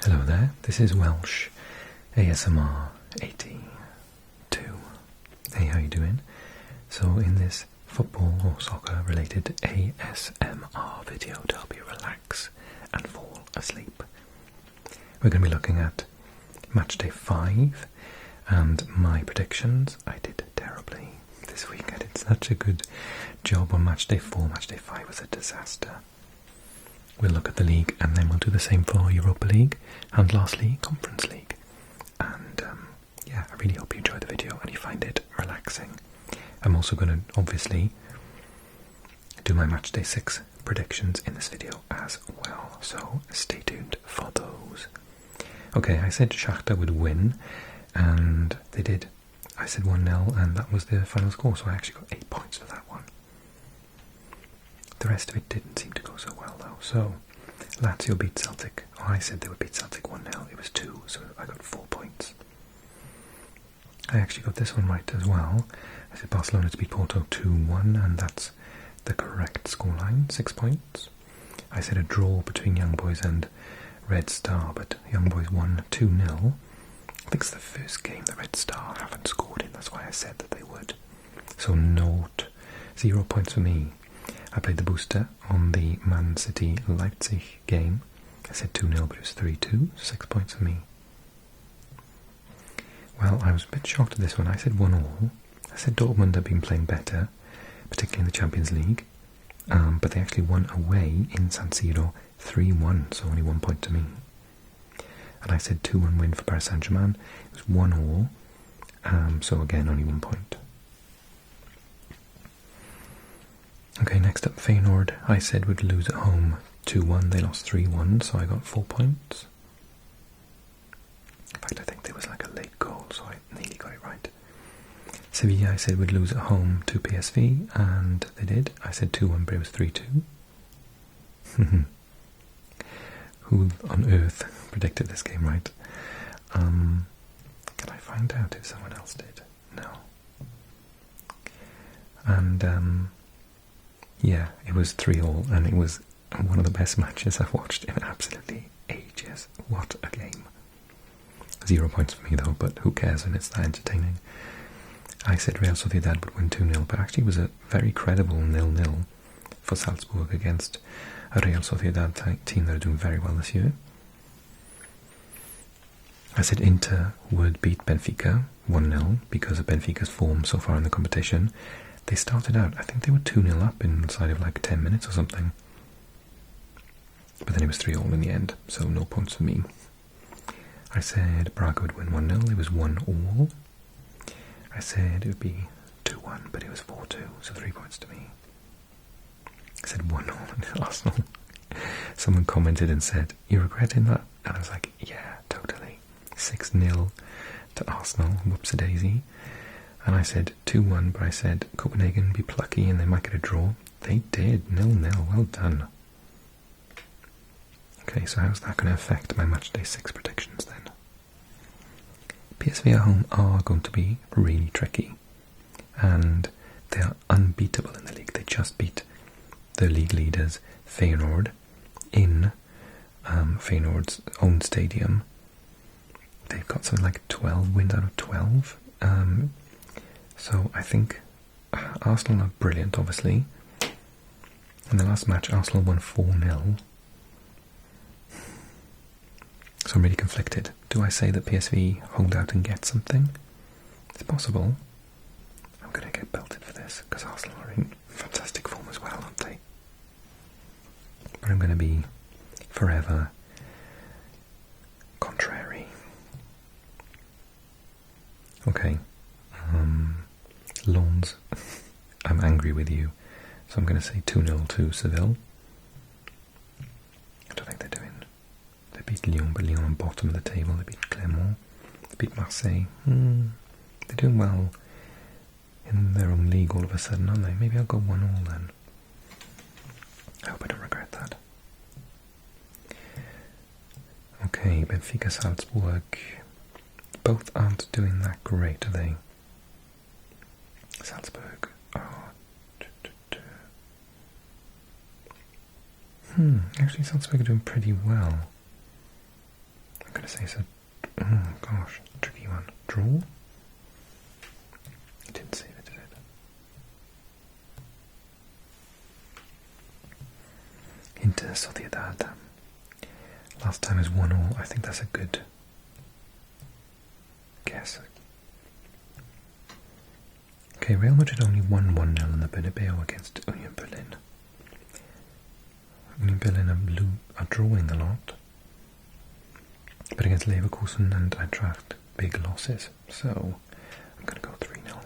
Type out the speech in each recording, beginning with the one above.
Hello there, this is Welsh ASMR 82. Hey, how you doing? So in this football or soccer related ASMR video to help you relax and fall asleep, we're going to be looking at matchday 5 and my predictions. I did terribly this week. I did such a good job on matchday 4. Matchday 5 was a disaster. We'll look at the league and then we'll do the same for Europa League and lastly Conference League. And yeah, I really hope you enjoy the video and you find it relaxing. I'm also going to obviously do my matchday 6 predictions in this video as well, so stay tuned for those. Okay, I said Shakhtar would win and they did. I said 1-0 and that was the final score, so I actually got 8 points for that one. The rest of it didn't seem to go so well though. So Lazio beat Celtic. Oh, I said they would beat Celtic 1-0. It was 2, so I got 4 points. I actually got this one right as well. I said Barcelona to beat Porto 2-1, and that's the correct scoreline, 6 points. I said a draw between Young Boys and Red Star, but Young Boys won 2-0. I think it's the first game the Red Star haven't scored in, that's why I said that they would. So 0 points for me. I played the booster on the Man City-Leipzig game. I said 2-0, but it was 3-2, 6 points for me. Well, I was a bit shocked at this one. I said 1-1. I said Dortmund have been playing better, particularly in the Champions League, but they actually won away in San Siro 3-1, so only 1 point to me. And I said 2-1 win for Paris Saint-Germain. It was 1-1, so again only 1 point. Okay, next up Feyenoord. I said would lose at home 2-1. They lost 3-1, so I got 4 points. In fact, I think there was like a late goal, so I nearly got it right. Sevilla, I said would lose at home to PSV, and they did. I said 2-1, but it was 3-2. Who on earth predicted this game right? Can I find out if someone else did? No. And yeah, it was 3-3, and it was one of the best matches I've watched in absolutely ages. What a game. 0 points for me though, but who cares when it's that entertaining. I said Real Sociedad would win 2-0, but actually it was a very credible 0-0 for Salzburg against a Real Sociedad team that are doing very well this year. I said Inter would beat Benfica 1-0 because of Benfica's form so far in the competition. They started out, I think they were 2-0 up inside of like 10 minutes or something. But then it was 3-3 in the end, so no points for me. I said Braga would win 1-0, it was 1-1. I said it would be 2-1, but it was 4-2, so 3 points to me. I said 1-0 Arsenal. Someone commented and said, "You regretting that?" And I was like, yeah, totally. 6-0 to Arsenal, whoopsie-daisy. And I said 2-1, but I said Copenhagen would be plucky and they might get a draw. They did, 0-0, well done. Okay, so how's that going to affect my matchday 6 predictions then? PSV at home are going to be really tricky, and they are unbeatable in the league. They just beat the league leaders Feyenoord in Feyenoord's own stadium. They've got something like 12 wins out of 12. So I think Arsenal are brilliant, obviously. In the last match, Arsenal won 4-0. So I'm really conflicted. Do I say that PSV hold out and get something? It's possible. I'm going to get belted for this, because Arsenal are in fantastic form as well, aren't they? But I'm going to be forever contrary. Okay. Lons, I'm angry with you, so I'm going to say 2-0 to Seville. I don't think they're doing. They beat Lyon, but Lyon on bottom of the table. They beat Clermont, they beat Marseille. They're doing well in their own league all of a sudden, aren't they? Maybe I'll go 1-1 then. I hope I don't regret that. Okay, Benfica, Salzburg. Both aren't doing that great, are they? Salzburg. Actually Salzburg are doing pretty well. say it's a, oh gosh, tricky one. Draw? It didn't save it, did it? Inter Sociedad. Last time is 1-1. I think that's a good guess. Okay, Real Madrid only won 1-0 in the Bernabeu against Union Berlin. Union Berlin are drawing a lot, but against Leverkusen and Eintracht, big losses. So I'm going to go 3-0.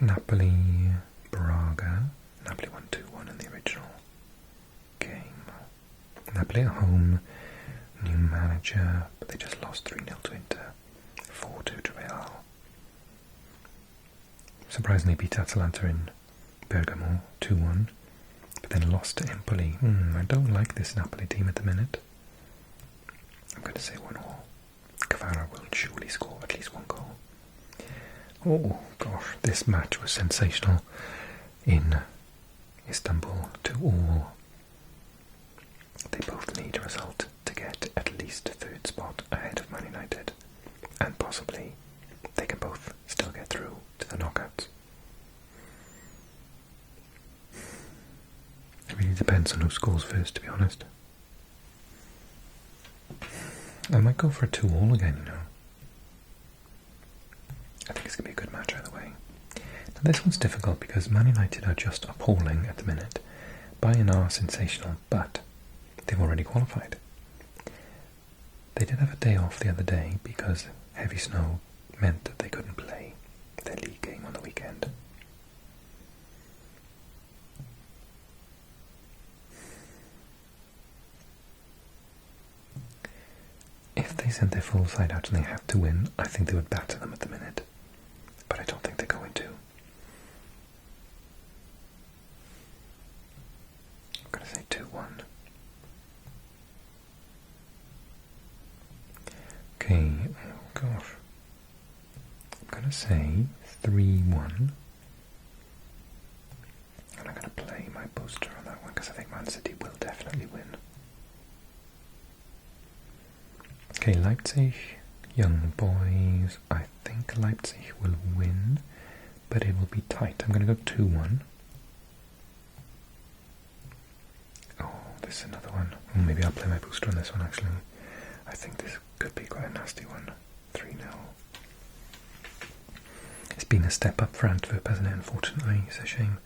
Napoli, Braga. Napoli won 2-1 in the original game. Napoli at home, new manager, but they just lost 3-0 to Inter, 4-2 to Real. Surprisingly beat Atalanta in Bergamo 2-1, but then lost to Empoli. I don't like this Napoli team at the minute. I'm going to say 1-1. Kvara will surely score at least one goal. Oh gosh, this match was sensational in Istanbul 2-2. They both need a result to get at least a third spot ahead of Man United, and possibly they can both still get through to the knockouts. It really depends on who scores first, to be honest. I might go for a 2-2 again, you know. I think it's going to be a good match either way. Now this one's difficult because Man United are just appalling at the minute. Bayern are sensational, but they've already qualified. They did have a day off the other day because heavy snow meant that they couldn't play their league game on the weekend. If they sent their full side out and they have to win, I think they would batter them at the minute. But I don't think they're going to. I'm going to say 2-1. Okay, oh gosh. I'm going to say 3-1. And I'm going to play my booster on that one because I think Man City will definitely win. Okay, Leipzig, young boys. I think Leipzig will win, but it will be tight. I'm going to go 2-1. Oh, this is another one. Oh, maybe I'll play my booster on this one actually. I think this could be quite a nasty one. 3-0. It's been a step up for Antwerp, hasn't it? Unfortunately, it's a shame.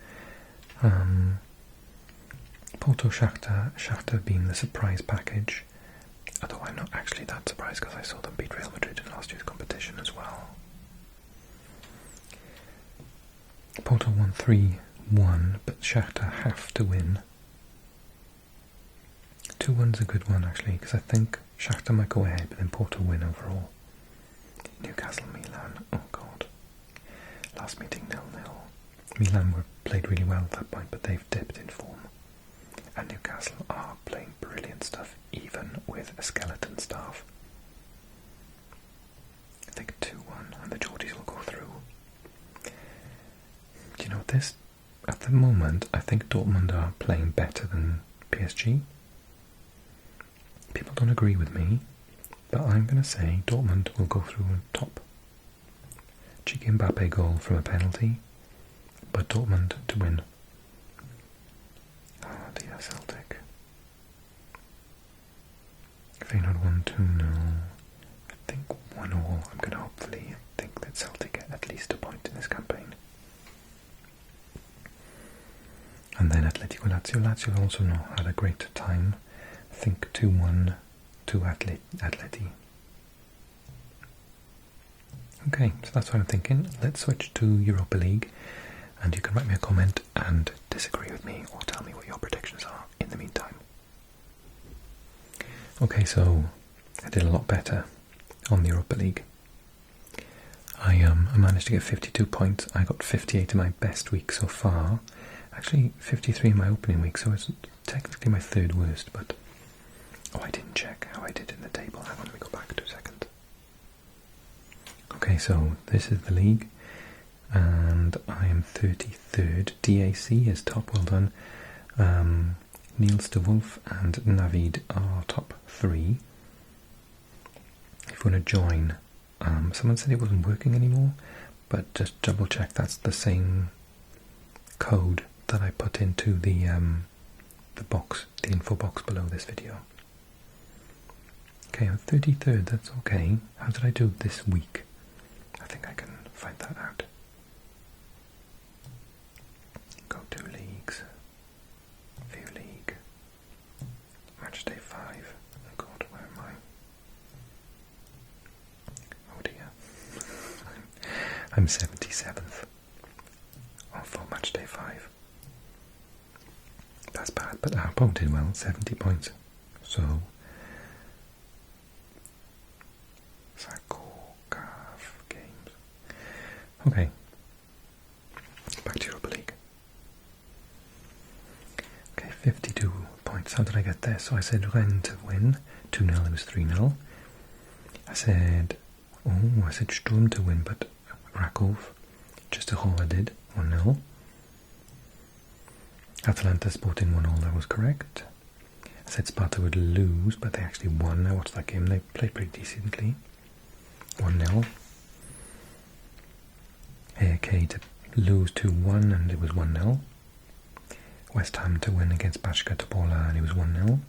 Porto Shakhtar being the surprise package. Although I'm not actually that surprised because I saw them beat Real Madrid in last year's competition as well. Porto won 3-1, but Shakhtar have to win. 2-1's a good one actually, because I think Shakhtar might go ahead, but then Porto win overall. Newcastle, Milan, oh god. Last meeting 0-0. Milan played really well at that point, but they've dipped in form. And Newcastle are playing brilliant stuff, even with a skeleton staff. I think 2-1, and the Geordies will go through. Do you know this? At the moment, I think Dortmund are playing better than PSG. People don't agree with me, but I'm going to say Dortmund will go through on top. Cheeky Mbappe goal from a penalty, but Dortmund to win. Oh dear, Celtic. Feyenoord 1-2-0. I think 1-1. I'm going to hopefully think that Celtic get at least a point in this campaign. And then Atletico Lazio. Lazio also not had a great time. I think 2-1 to Atleti. Okay, so that's what I'm thinking. Let's switch to Europa League, and you can write me a comment and disagree with me or tell me what your predictions are in the meantime. Okay, so I did a lot better on the Europa League. I managed to get 52 points. I got 58 in my best week so far. Actually, 53 in my opening week, so it's technically my third worst, but... Oh, I didn't check how I did in the table. Hang on, let me go back 2 seconds. Okay, so this is the league, and I am 33rd. DAC is top, well done. Niels de Wolf and Navid are top 3. If you want to join, someone said it wasn't working anymore, but just double check that's the same code that I put into the box, the info box below this video. Okay, I'm 33rd, that's okay. How did I do this week? I think I can find that out. Go to leagues, view league, match day 5. Oh god, where am I? Oh dear. I'm 77th for match day 5. That's bad, but our opponent did well, 70 points. So, games. Okay, back to Europa League. Okay, 52 points. How did I get there? So I said Rennes to win, 2-0, it was 3-0. I said Sturm to win, but Rakov, just a hole I did, 1-0. Atalanta Sporting 1-0, that was correct. I said Sparta would lose, but they actually won. I watched that game, they played pretty decently. 1-0. AAK to lose 2-1, and it was 1-0. West Ham to win against Bashka Topola, and it was 1-0.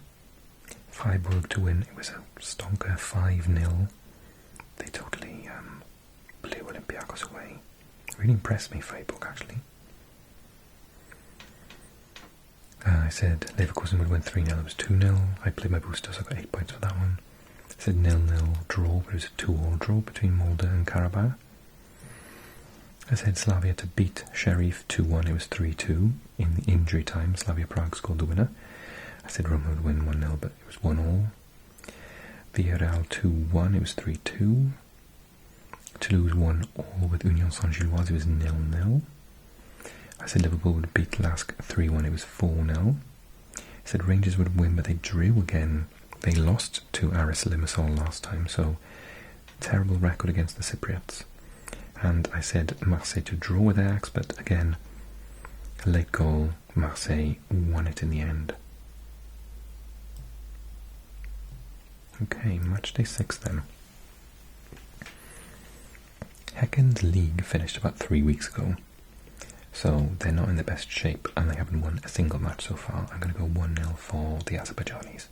Freiburg to win, it was a stonker, 5-0. They totally blew Olympiacos away. Really impressed me, Freiburg, actually. I said Leverkusen would win 3-0, it was 2-0. I played my booster, so I got 8 points for that one. I said 0-0 draw, but it was a 2-all draw between Molde and Karabakh. I said Slavia to beat Sheriff 2-1, it was 3-2. In the injury time, Slavia Prague scored the winner. I said Roma would win 1-0, but it was 1-all. Villarreal 2-1, it was 3-2. Toulouse 1-all with Union Saint-Gilloise, it was 0-0. I said Liverpool would beat Lask 3-1, it was 4-0. I said Rangers would win, but they drew again. They lost to Aris Limassol last time, so terrible record against the Cypriots. And I said Marseille to draw with Ajax, but again, a late goal, Marseille won it in the end. Okay, match day 6 then. Hecken's league finished about 3 weeks ago, so they're not in the best shape and they haven't won a single match so far. I'm going to go 1-0 for the Azerbaijanis.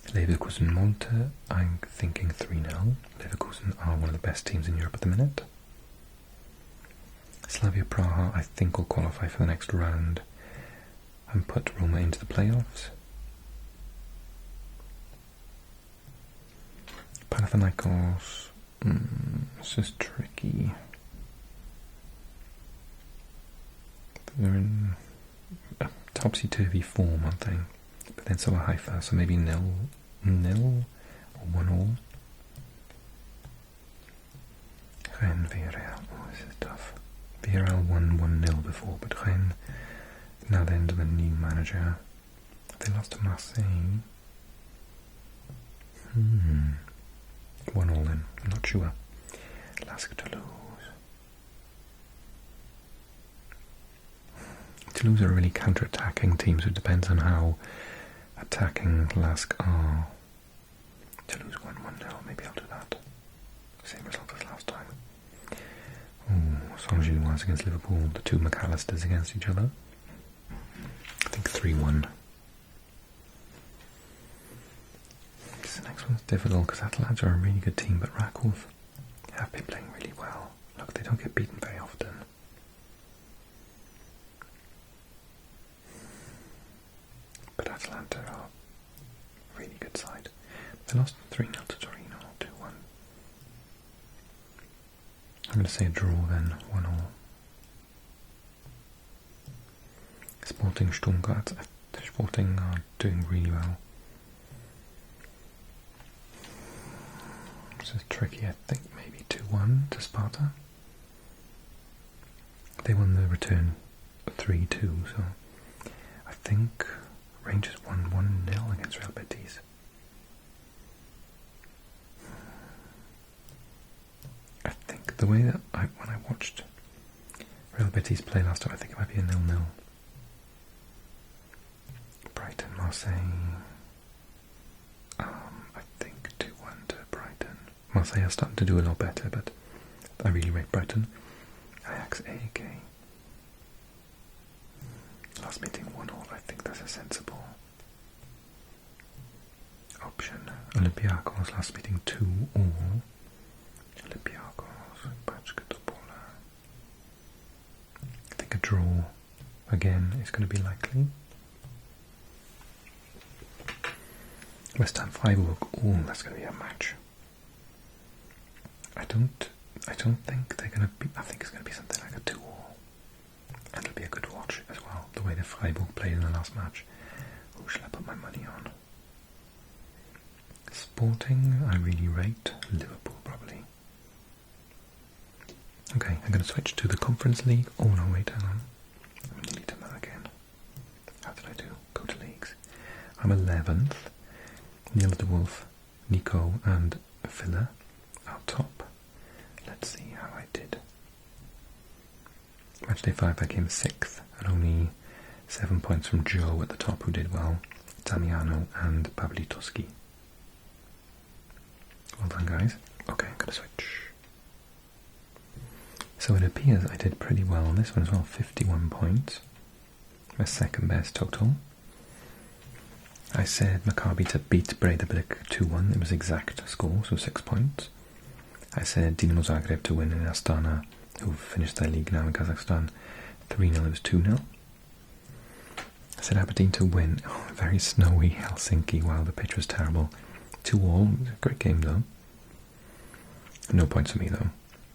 Leverkusen Molde, I'm thinking 3-0. Leverkusen are one of the best teams in Europe at the minute. Slavia Praha, I think, will qualify for the next round and put Roma into the playoffs. Panathinaikos, this is tricky. They're in topsy-turvy form, aren't they? But then so are Haifa, so maybe 0-0 or 1-all. Rennes, Villarreal, oh, this is tough. Villarreal won 1-0 before, but Rennes, now they're under the new manager. They lost to Marseille. 1-all then, I'm not sure. Lask Toulouse. Toulouse are really counter-attacking teams, so it depends on how attacking Lask are. Toulouse won 1-0, maybe I'll do that. Same result as last time. Oh, Saint-Gilloise against Liverpool, the two McAllisters against each other. I think 3-1. This next one's difficult because Atalanta are a really good team, but Rakov have been playing really well. Look, they don't get beaten very often. But Atalanta are a really good side. They lost 3-0 to Torino, 2-1. I'm going to say a draw then, 1-all. Sporting Stuttgart. Sporting are doing really well. This is tricky, I think maybe 2-1 to Sparta. They won the return 3-2, so I think Rangers won 1-0 against Real Betis. I think the way that when I watched Real Betis play last time, I think it might be a 0-0. Marseille, I think 2-1 to Brighton. Marseille are starting to do a lot better, but I really rate Brighton. Ajax AEK. Last meeting 1-1, I think that's a sensible option. Olympiacos, last meeting 2-2. Olympiacos, Bachkatopola. I think a draw again is going to be likely. West Ham Freiburg, oh, that's going to be a match. I don't think they're going to be, I think it's going to be something like a 2-2. And it'll be a good watch as well, the way the Freiburg played in the last match. Who shall I put my money on? Sporting, I really rate Liverpool probably. Okay, I'm going to switch to the Conference League. Oh no, wait, hang on. I'm going to delete that again. How did I do? Go to leagues. I'm 11th. Neil de Wolf, Nico and Villa are top. Let's see how I did. Matchday 5 I came 6th and only 7 points from Joe at the top who did well, Damiano and Pavlitoski. Well done guys. Okay, I'm going to switch. So it appears I did pretty well on this one as well, 51 points. My second best total. I said Maccabi to beat Breidablik 2-1, it was exact score, so 6 points. I said Dinamo Zagreb to win in Astana, who finished their league now in Kazakhstan, 3-0, it was 2-0. I said Aberdeen to win, oh, very snowy Helsinki, wow, the pitch was terrible. 2-2, a great game though. No points for me though.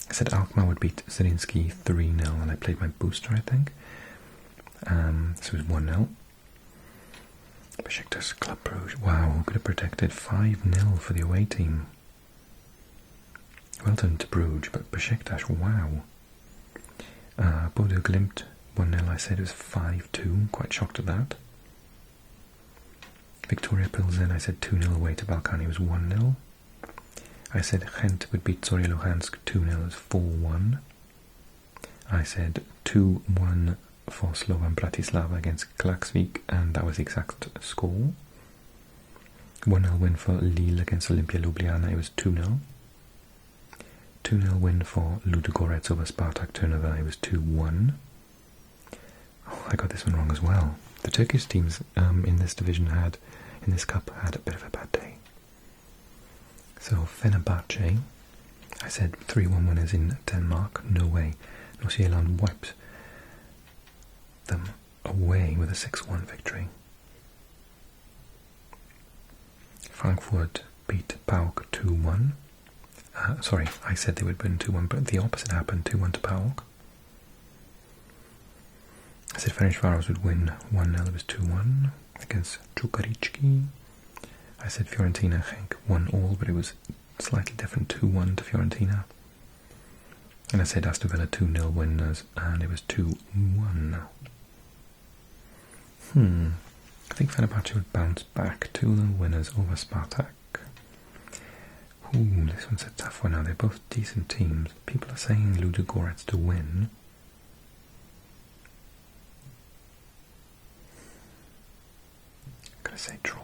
I said Alkmaar would beat Zrinski 3-0, and I played my booster, I think. So it was 1-0. Besiktas Club Brugge, wow, who could have protected 5-0 for the away team. Well done to Brugge, but Besiktas, wow. Bodo Glimt 1-0, I said it was 5-2, quite shocked at that. Victoria Pilsen, I said 2-0 away to Balkany, it was 1-0. I said Gent would beat Zorya Luhansk 2-0, it was 4-1. I said 2-1 for Slovan Bratislava against Klaksvik, and that was the exact score. 1-0 win for Lille against Olimpia Ljubljana, it was 2-0. 2-0 win for Ludogorets over Spartak Trnava, it was 2-1. Oh, I got this one wrong as well. The Turkish teams in this division in this cup had a bit of a bad day. So Fenerbahce, I said 3-1 winners in Denmark, no way. Nordsjælland wiped them away with a 6-1 victory. Frankfurt beat PAOK 2-1. Sorry, I said they would win 2-1, but the opposite happened, 2-1 to PAOK. I said Ferencváros would win 1-0, it was 2-1 against Čukarički. I said Fiorentina Genk 1-1, but it was slightly different, 2-1 to Fiorentina. And I said Aston Villa 2-0 winners, and it was 2-1. I think Fenerbahce would bounce back, 2-0 winners over Spartak. Ooh, this one's a tough one now, they're both decent teams. People are saying Ludogorets to win. I'm going to say draw.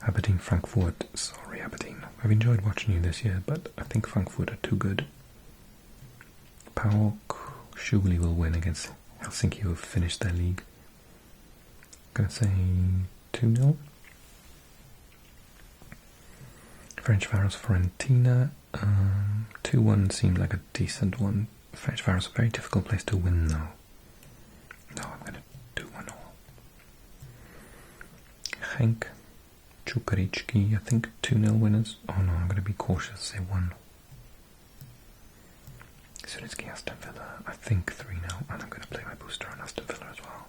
Aberdeen Frankfurt, sorry Aberdeen. I've enjoyed watching you this year, but I think Frankfurt are too good. PAOK surely will win against Helsinki, who have finished their league. I'm going to say 2-0. Ferencváros Fiorentina, 2-1 seemed like a decent one. Ferencváros a very difficult place to win though. No, I'm going to do 1-0. Genk, Čukarički, I think 2-0 winners. Oh no, I'm going to be cautious, say 1. Zrinski Aston Villa, I think 3-0, and I'm going to play my booster on Aston Villa as well.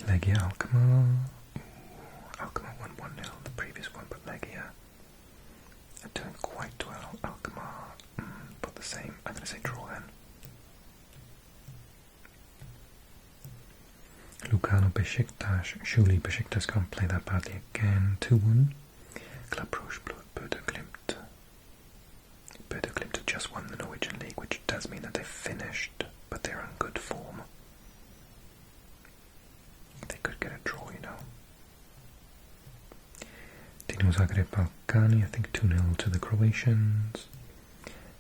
Legia Alkmaar. Alkmaar won 1-0 the previous one, but Legia are doing quite well. Alkmaar, but the same. I'm going to say draw then. Lugano Besiktas. Surely Besiktas can't play that badly again. 2-1. Club Brugge Bodo Glimt. Bodo Glimt have just won the Norwegian League, which does mean that they've finished, but they're in good form. Dinamo Zagreb Balkani, I think 2-0 to the Croatians.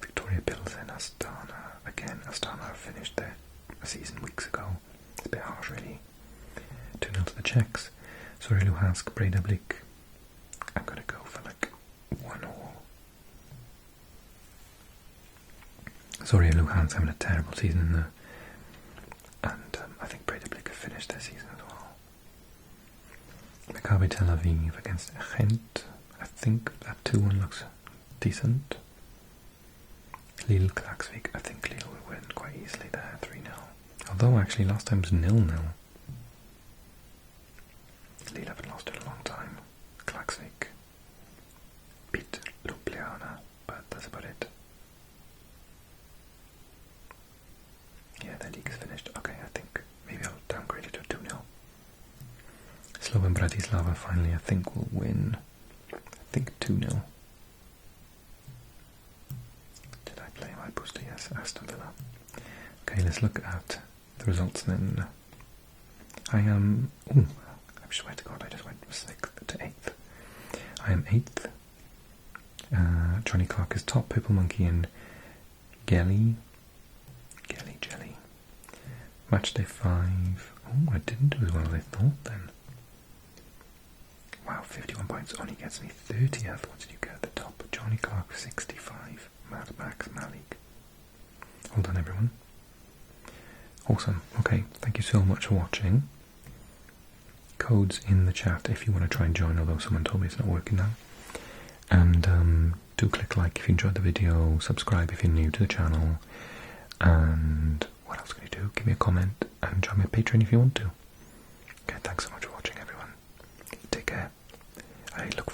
Victoria Pilsen, Astana. Again, Astana finished their season weeks ago. It's a bit harsh, really. 2-0 to the Czechs. Sorry, Luhansk, Predictor. I'm going to go for like 1-1. Sorry, Luhansk having a terrible season in there. And I think Predictor have finished their season as well. Maccabi Tel Aviv against Ghent. I think that 2-1 looks decent. Lille Klaksvik. I think Lille will win quite easily there, 3-0. Although actually last time was 0-0. Lille haven't lost in a long time. Klaksvik beat Ljubljana, but that's about it. Yeah, their league is finished. Okay, I think maybe I'll downgrade it to 2-0. Slovan Bratislava finally, I think, will win. I think 2-0. Did I play my booster? Yes, Aston Villa. Okay, let's look at the results then. I am... Ooh, I swear to God, I just went from 6th to 8th. I am 8th. Johnny Clark is top. Purple Monkey and Jelly. Matchday 5. Oh, I didn't do as well as I thought then. Wow, 51 points only gets me 30th. What did you get at the top? Johnny Clark 65. Mad Max Malik. Well done, everyone. Awesome. Okay, thank you so much for watching. Codes in the chat if you want to try and join, although someone told me it's not working now. And do click like if you enjoyed the video, subscribe if you're new to the channel, and what else can you do? Give me a comment and join my Patreon if you want to. Okay, thanks so much for watching, everyone. Take care. I look